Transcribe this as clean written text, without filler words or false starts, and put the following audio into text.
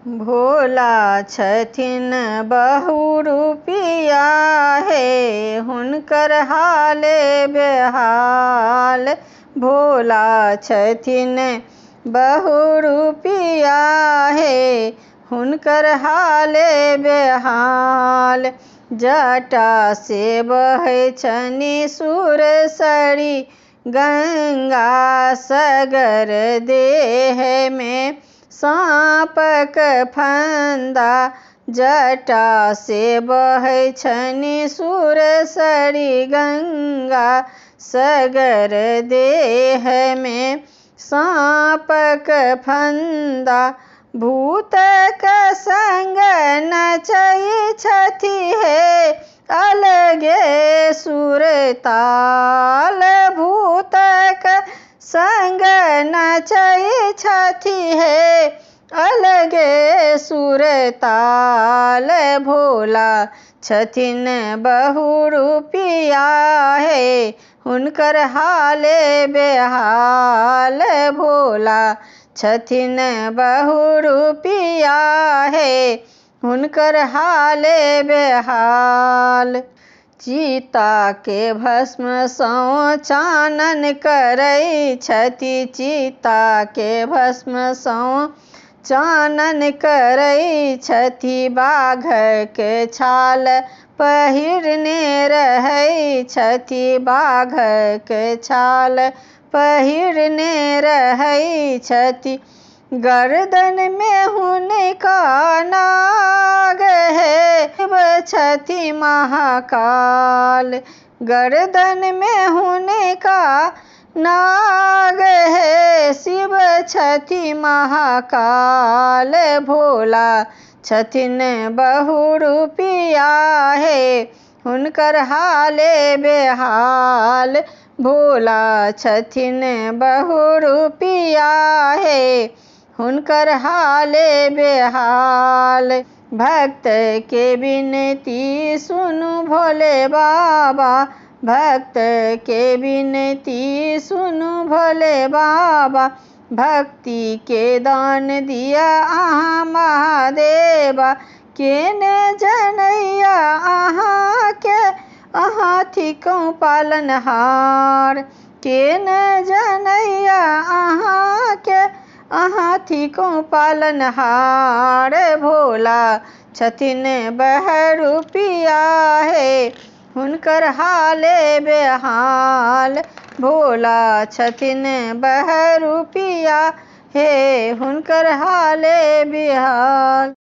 भोला छथिन बहुरूपिया हे हुनकर हाले बेहाल। भोला छथिन बहुरूपिया हे हुनकर हाले बेहाल। जटा से बहै छनि सुरसरी गंगा सगर देह में साँपक फंदा। जटा से बहै छनि सुरसरी गंगा सगर देह में साँपक फंदा। भूतक संग नचै छथि हे अलगे सुरताल। भूतक संग नचै छथि हे अलगे सुरताल। भोला छथिन बहुरूपिया हे हुनकर हाले बेहाल। भोला छथिन बहुरूपिया हे हुनकर हाले बेहाल। चिता के भस्म सँ चानन करै छथि। चिता के भस्म सँ चानन करै छथि। बाघक छाल पहिरने रहै छथि। बाघक छाल पहिरने रहै छथि। गर्दन में हुनका नाग हे शिव छथि महाकाल। गर्दन में हुनका नाग हे शिव छथि महाकाल। भोला छथिन बहुरूपिया हे हुनकर हाले बेहाल। भोला छथिन बहुरूपिया हे हुनकर हाले बेहाल। भक्त के विनती सुनु भोले बाबा। भक्त के विनती सुनु भोले बाबा। भक्ति के दान दिया अहाँ महादेवा। केने जनैया अहाँ के अहाँ थिकौ पालनहार। केने जनैया अहाँ के अहाँ थिकौ पालनहार। भोला छथिन बहुरूपिया हे हुनकर हाले बेहाल। भोला छथिन बहुरूपिया हे हुनकर हाले बेहाल।